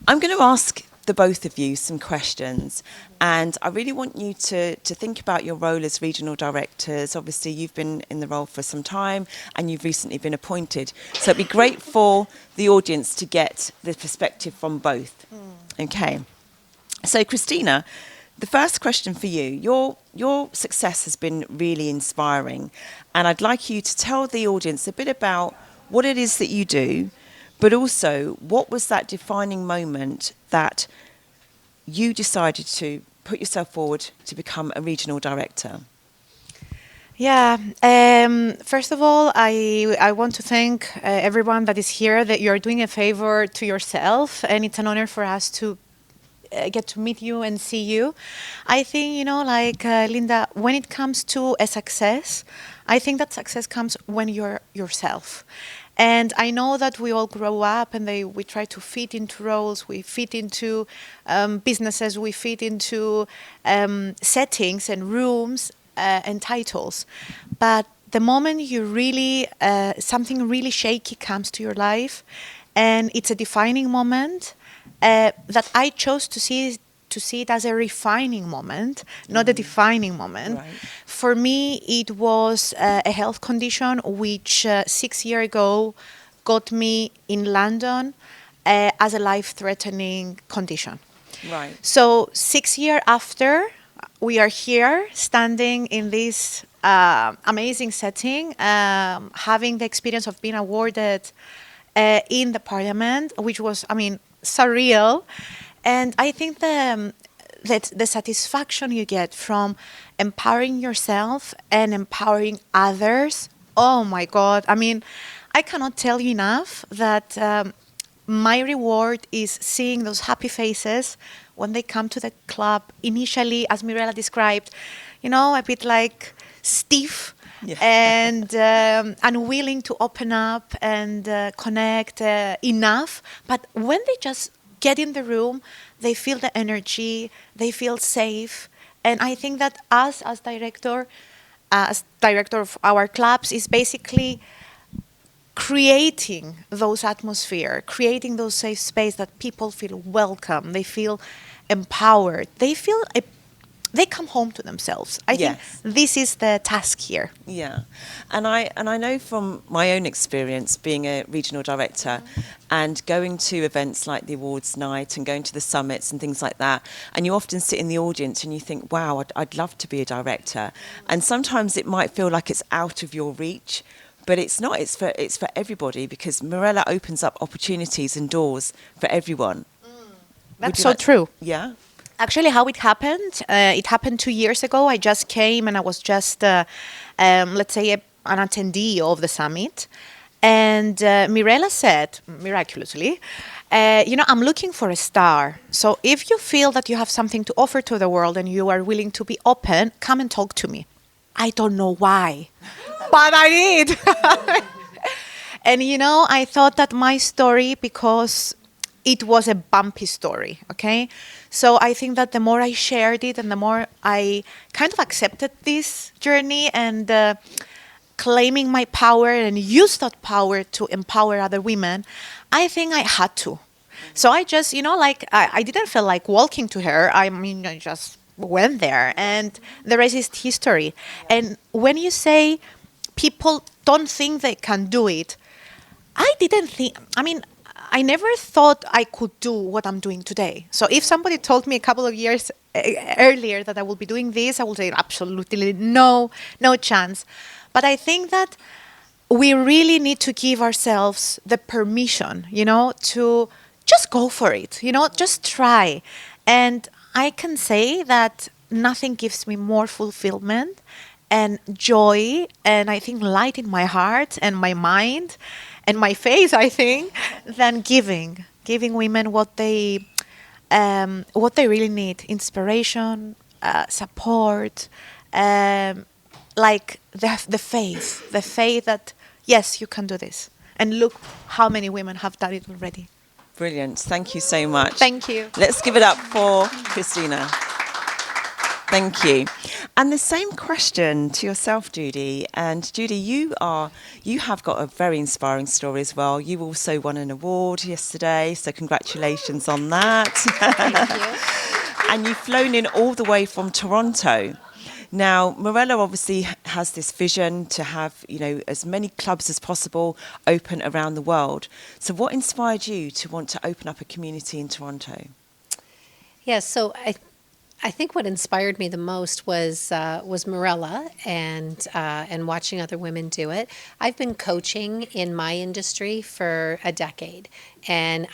I'm going to ask the both of you some questions, and I really want you to think about your role as regional directors. Obviously, you've been in the role for some time and you've recently been appointed. So it'd be great for the audience to get the perspective from both. Okay. So, Christina, the first question for you. Your success has been really inspiring, and I'd like you to tell the audience a bit about what it is that you do, but also what was that defining moment that you decided to put yourself forward to become a regional director? Yeah. First of all, I want to thank everyone that is here, that you're doing a favor to yourself, and it's an honor for us to get to meet you and see you. I think, Linda, when it comes to a success, I think that success comes when you're yourself. And I know that we all grow up and we try to fit into roles, we fit into businesses, we fit into settings and rooms and titles. But the moment you really, something really shaky comes to your life, and it's a defining moment, that I chose to see it as a refining moment, not a defining moment. Right. For me, it was a health condition which 6 years ago got me in London as a life-threatening condition. Right. So 6 years after, we are here standing in this amazing setting, having the experience of being awarded in the parliament, which was, surreal. And I think that the satisfaction you get from empowering yourself and empowering others, oh my God. I cannot tell you enough that my reward is seeing those happy faces when they come to the club. Initially, as Mirella described, a bit like stiff. Yeah. And unwilling to open up and connect enough. But when they just get in the room, they feel the energy, they feel safe. And I think that us as director of our clubs is basically creating those atmosphere, creating those safe space that people feel welcome, they feel empowered, they come home to themselves. I think this is the task here. Yeah, and I know from my own experience being a regional director and going to events like the awards night and going to the summits and things like that, and you often sit in the audience and you think, wow, I'd love to be a director. And sometimes it might feel like it's out of your reach, but it's not. It's for everybody, because Mirella opens up opportunities and doors for everyone. That's so true. Yeah. Actually, how it happened 2 years ago. I just came and I was just, let's say, an attendee of the summit. And Mirella said, miraculously, I'm looking for a star. So if you feel that you have something to offer to the world and you are willing to be open, come and talk to me. I don't know why, but I did. And, I thought that my story, because it was a bumpy story, okay? So I think that the more I shared it and the more I kind of accepted this journey and claiming my power and use that power to empower other women, I think I had to. So I just, I didn't feel like walking to her. I just went there, and the rest is history. And when you say people don't think they can do it, I didn't think, I never thought I could do what I'm doing today. So if somebody told me a couple of years earlier that I will be doing this, I would say absolutely no chance. But I think that we really need to give ourselves the permission, to just go for it, just try. And I can say that nothing gives me more fulfillment and joy and I think light in my heart and my mind and my face, I think, than giving women what they really need: inspiration, support, like the faith that yes, you can do this. And look how many women have done it already. Brilliant. Thank you so much. Thank you. Let's give it up for Christina. Thank you. And the same question to yourself, Judy. And Judy, you have got a very inspiring story as well. You also won an award yesterday, so congratulations on that. Thank you. And you've flown in all the way from Toronto. Now, Morella obviously has this vision to have, as many clubs as possible open around the world. So what inspired you to want to open up a community in Toronto? Yeah, so I think what inspired me the most was Morella and watching other women do it. I've been coaching in my industry for a decade, and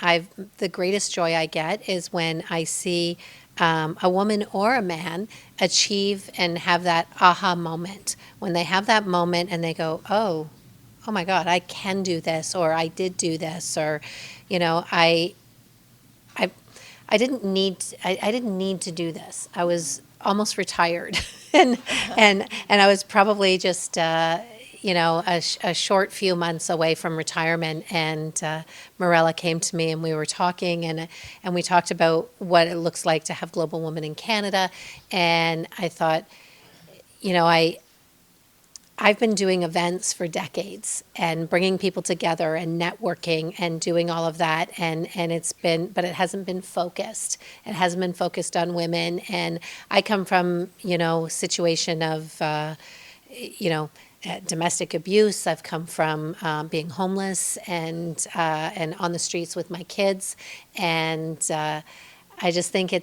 the greatest joy I get is when I see a woman or a man achieve and have that aha moment. When they have that moment and they go, oh my God, I can do this, or I did do this, or, I didn't need to do this. I was almost retired, and I was probably just a short few months away from retirement. And Morella came to me, and we were talking, and we talked about what it looks like to have Global Women in Canada. And I thought, I've been doing events for decades and bringing people together and networking and doing all of that. And but it hasn't been focused. It hasn't been focused on women. And I come from, situation of, domestic abuse. I've come from being homeless and on the streets with my kids. And I just think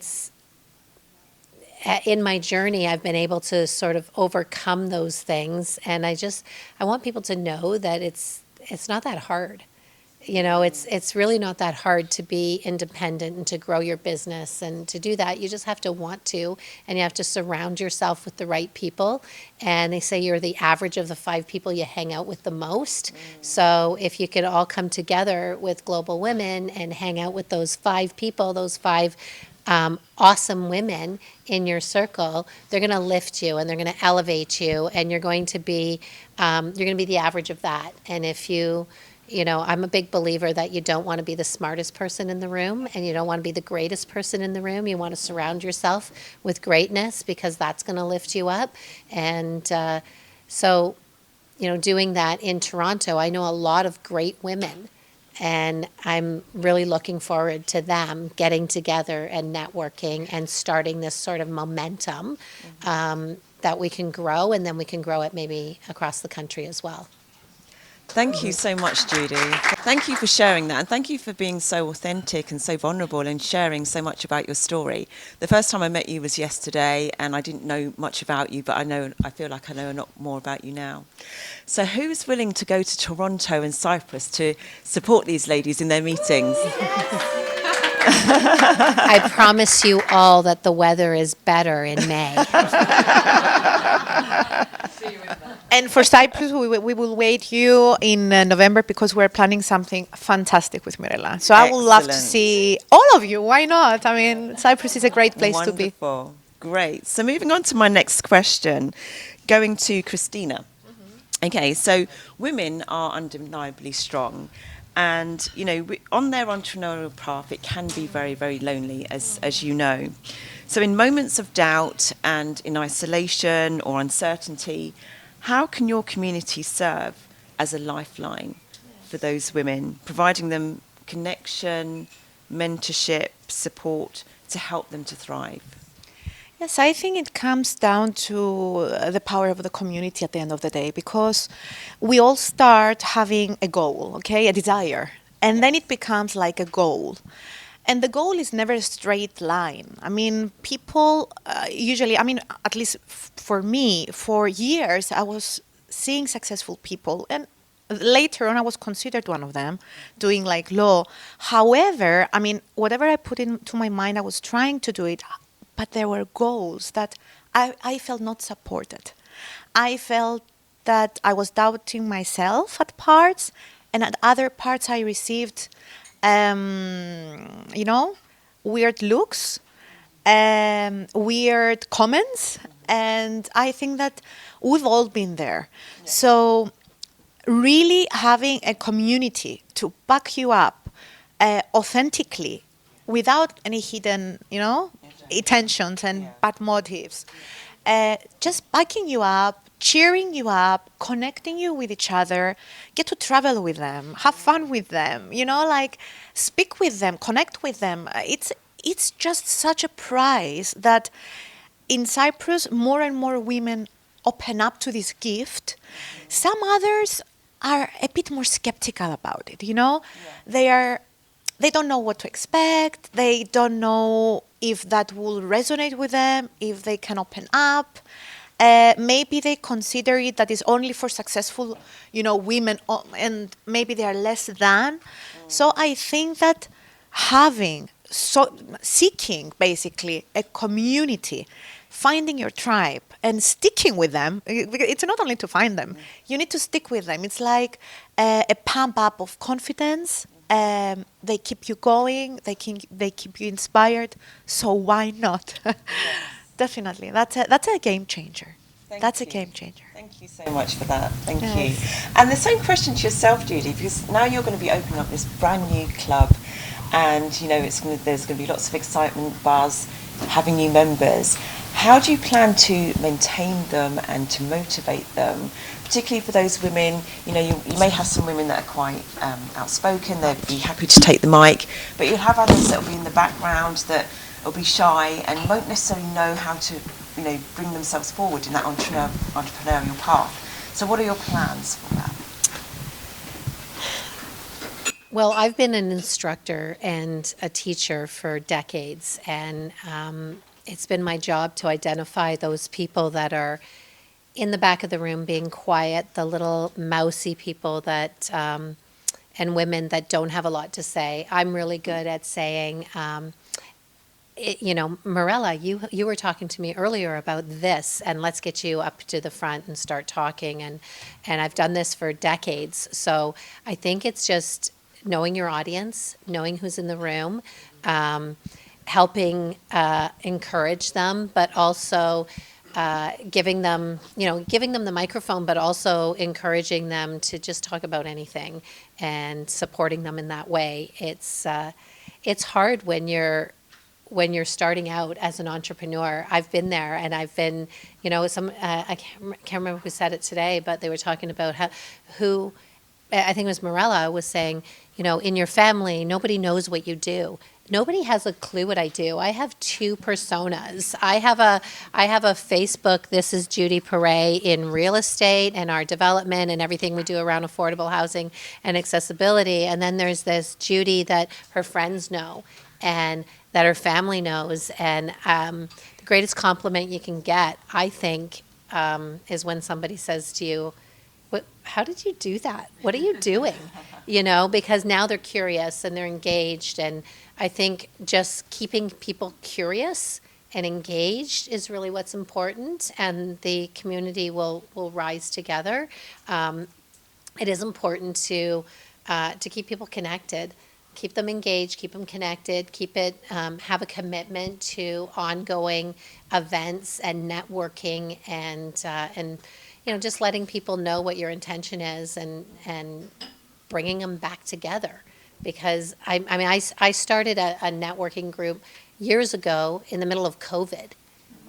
in my journey, I've been able to sort of overcome those things, and I want people to know that it's not that hard. It's really not that hard to be independent and to grow your business, and to do that, you just have to want to, and you have to surround yourself with the right people. And they say you're the average of the 5 people you hang out with the most. So if you could all come together with Global Women and hang out with those 5 people, those 5 awesome women in your circle, they're going to lift you and they're going to elevate you, and you're going to be the average of that. And if I'm a big believer that you don't want to be the smartest person in the room, and you don't want to be the greatest person in the room. You want to surround yourself with greatness, because that's going to lift you up. And so doing that in Toronto, I know a lot of great women. And I'm really looking forward to them getting together and networking and starting this sort of momentum that we can grow, and then we can grow it maybe across the country as well. Thank you so much, Judy. Thank you for sharing that, and thank you for being so authentic and so vulnerable and sharing so much about your story. The first time I met you was yesterday, and I didn't know much about you, but I feel like I know a lot more about you now. So who's willing to go to Toronto and Cyprus to support these ladies in their meetings? I promise you all that the weather is better in May. And for Cyprus, we will wait you in November, because we're planning something fantastic with Mirella. So I would love to see all of you. Why not? I mean, Cyprus is a great place to be. Wonderful. Great. So moving on to my next question, going to Christina. Okay, so women are undeniably strong. And, on their entrepreneurial path, it can be very, very lonely, as you know. So in moments of doubt and in isolation or uncertainty, how can your community serve as a lifeline for those women, providing them connection, mentorship, support to help them to thrive? Yes, I think it comes down to the power of the community at the end of the day, because we all start having a goal, okay, a desire, and then it becomes like a goal. And the goal is never a straight line. I mean, people usually, at least for me, for years, I was seeing successful people, and later on I was considered one of them, doing like law. However, whatever I put into my mind, I was trying to do it, but there were goals that I felt not supported. I felt that I was doubting myself at parts, and at other parts I received weird looks, weird comments, and I think that we've all been there. Yeah. So really having a community to back you up authentically, without any hidden, intentions and bad motives, just backing you up, cheering you up, connecting you with each other, get to travel with them, have fun with them, like speak with them, connect with them. It's just such a prize that in Cyprus, more and more women open up to this gift. Some others are a bit more skeptical about it. They don't know what to expect. They don't know if that will resonate with them, if they can open up. Maybe they consider it that is only for successful, women, and maybe they are less than. So I think that seeking basically a community, finding your tribe and sticking with them. It's not only to find them, you need to stick with them. It's like a pump up of confidence. They keep you going, they keep you inspired, so why not? Definitely, that's a game changer. That's a game changer. Thank you so much for that. Thank Yes. you. And the same question to yourself, Judy, because now you're going to be opening up this brand new club, and there's going to be lots of excitement, buzz, having new members. How do you plan to maintain them and to motivate them, particularly for those women? You may have some women that are quite outspoken, they'd be happy to take the mic, but you'll have others that will be in the background that will be shy and won't necessarily know how to bring themselves forward in that entrepreneurial path. So what are your plans for that? Well, I've been an instructor and a teacher for decades, and it's been my job to identify those people that are in the back of the room being quiet, the little mousy people that, and women that don't have a lot to say. I'm really good at saying, Mirella, you were talking to me earlier about this, and let's get you up to the front and start talking. And I've done this for decades. So I think it's just knowing your audience, knowing who's in the room, helping encourage them, but also giving them the microphone, but also encouraging them to just talk about anything and supporting them in that way. It's hard when you're starting out as an entrepreneur. I've been there, and I've been, I can't remember who said it today, but they were talking about I think it was Mirella, was saying, in your family, nobody knows what you do. Nobody has a clue what I do. I have two personas. I have a Facebook, this is Judy Perret, in real estate and our development and everything we do around affordable housing and accessibility. And then there's this Judy that her friends know and that her family knows. And the greatest compliment you can get, I think, is when somebody says to you, how did you do that? What are you doing? Because now they're curious and they're engaged. And I think just keeping people curious and engaged is really what's important, and the community will rise together. It is important to keep people connected, keep them engaged, keep them connected, have a commitment to ongoing events and networking and just letting people know what your intention is and bringing them back together. Because I started a networking group years ago in the middle of COVID.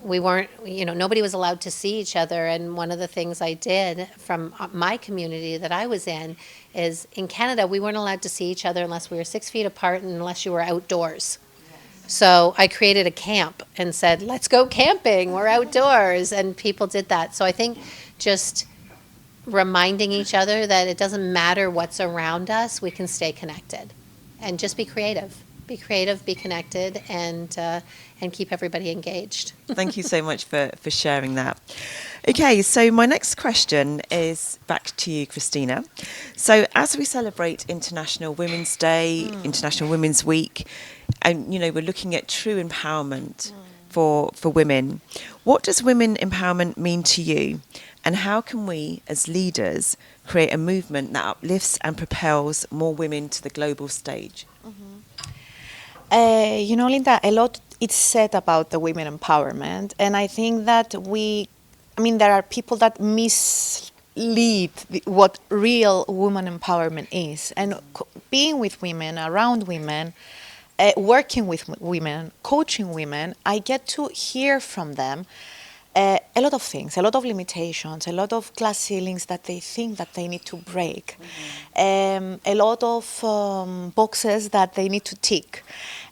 We weren't, nobody was allowed to see each other. And one of the things I did from my community that I was in is, in Canada, we weren't allowed to see each other unless we were 6 feet apart and unless you were outdoors. So I created a camp and said, let's go camping, we're outdoors, and people did that. So I think just reminding each other that it doesn't matter what's around us, we can stay connected. And just be creative. Be creative, be connected, and keep everybody engaged. Thank you so much for sharing that. Okay, so my next question is back to you, Christina. So as we celebrate International Women's Day, International Women's Week, and we're looking at true empowerment for women, what does women empowerment mean to you? And how can we, as leaders, create a movement that uplifts and propels more women to the global stage? Linda, a lot is said about the women empowerment, and I think that there are people that mislead what real woman empowerment is. And being with women, around women, working with women, coaching women, I get to hear from them a lot of things, a lot of limitations, a lot of glass ceilings that they think that they need to break, a lot of boxes that they need to tick.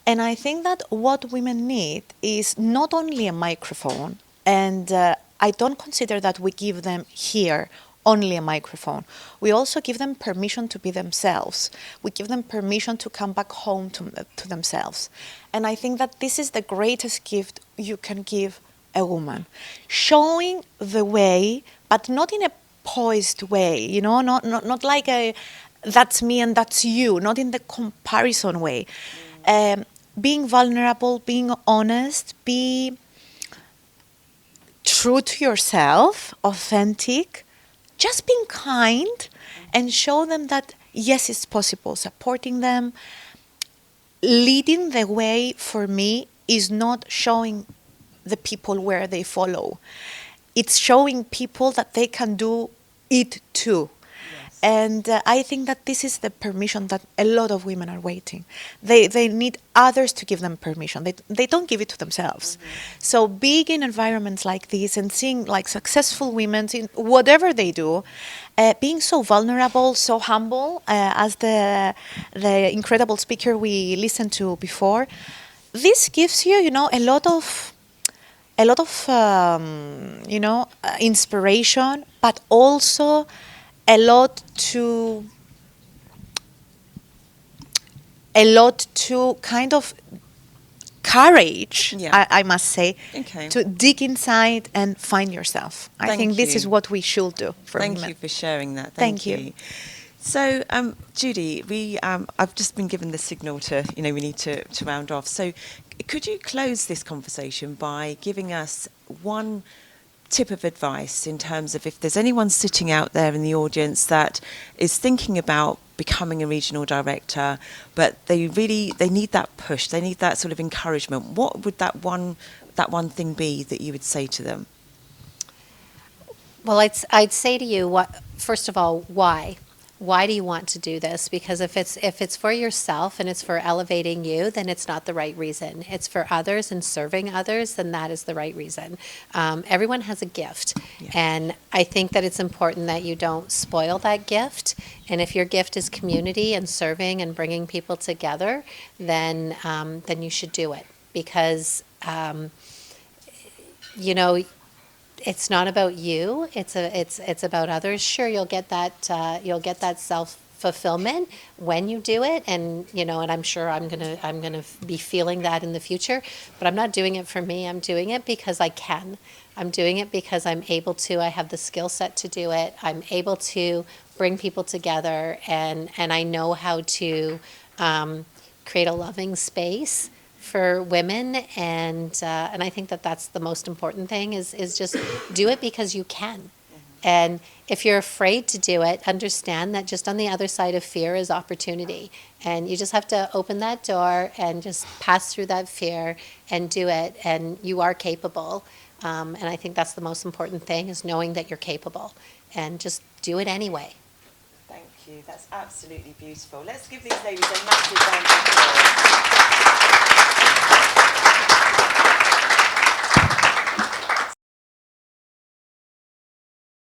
And I think that what women need is not only a microphone, and I don't consider that we give them here only a microphone. We also give them permission to be themselves. We give them permission to come back home to themselves. And I think that this is the greatest gift you can give a woman. Showing the way, but not in a poised way, you know, not like a that's me and that's you, not in the comparison way. Being vulnerable, being honest, be true to yourself, authentic, just being kind, and show them that yes, it's possible. Supporting them, leading the way for me is not showing the people where they follow. It's showing people that they can do it too. And I think that this is the permission that a lot of women are waiting. They need others to give them permission. They don't give it to themselves. So being in environments like this and seeing like successful women in whatever they do, being so vulnerable, so humble, as the incredible speaker we listened to before, this gives you, you know, a lot of inspiration, but also a lot to kind of courage, Yeah. I must say, Okay. to dig inside and find yourself. I Thank think this you. is what we should do for Thank women. you for sharing that. Thank you. So, Judy, I've just been given the signal to, we need to round off. So, could you close this conversation by giving us one tip of advice in terms of if there's anyone sitting out there in the audience that is thinking about becoming a regional director, but they need that push, they need that sort of encouragement. What would that one thing be that you would say to them? Well, I'd say to you, first of all, why? Why do you want to do this? Because if it's for yourself and it's for elevating you, then it's not the right reason. It's for others and serving others, then that is the right reason. Everyone has a gift, and I think that it's important that you don't spoil that gift. And if your gift is community and serving and bringing people together, then you should do it, because it's not about you. It's about others. Sure, you'll get that self-fulfillment when you do it, and I'm sure I'm gonna be feeling that in the future. But I'm not doing it for me. I'm doing it because I can. I'm doing it because I'm able to. I have the skill set to do it. I'm able to bring people together, and I know how to create a loving space for women, and I think that that's the most important thing is just do it because you can. And if you're afraid to do it, understand that just on the other side of fear is opportunity, and you just have to open that door and just pass through that fear and do it, and you are capable. And I think that's the most important thing, is knowing that you're capable, and just do it anyway. Thank you. That's absolutely beautiful. Let's give these ladies a massive round of applause.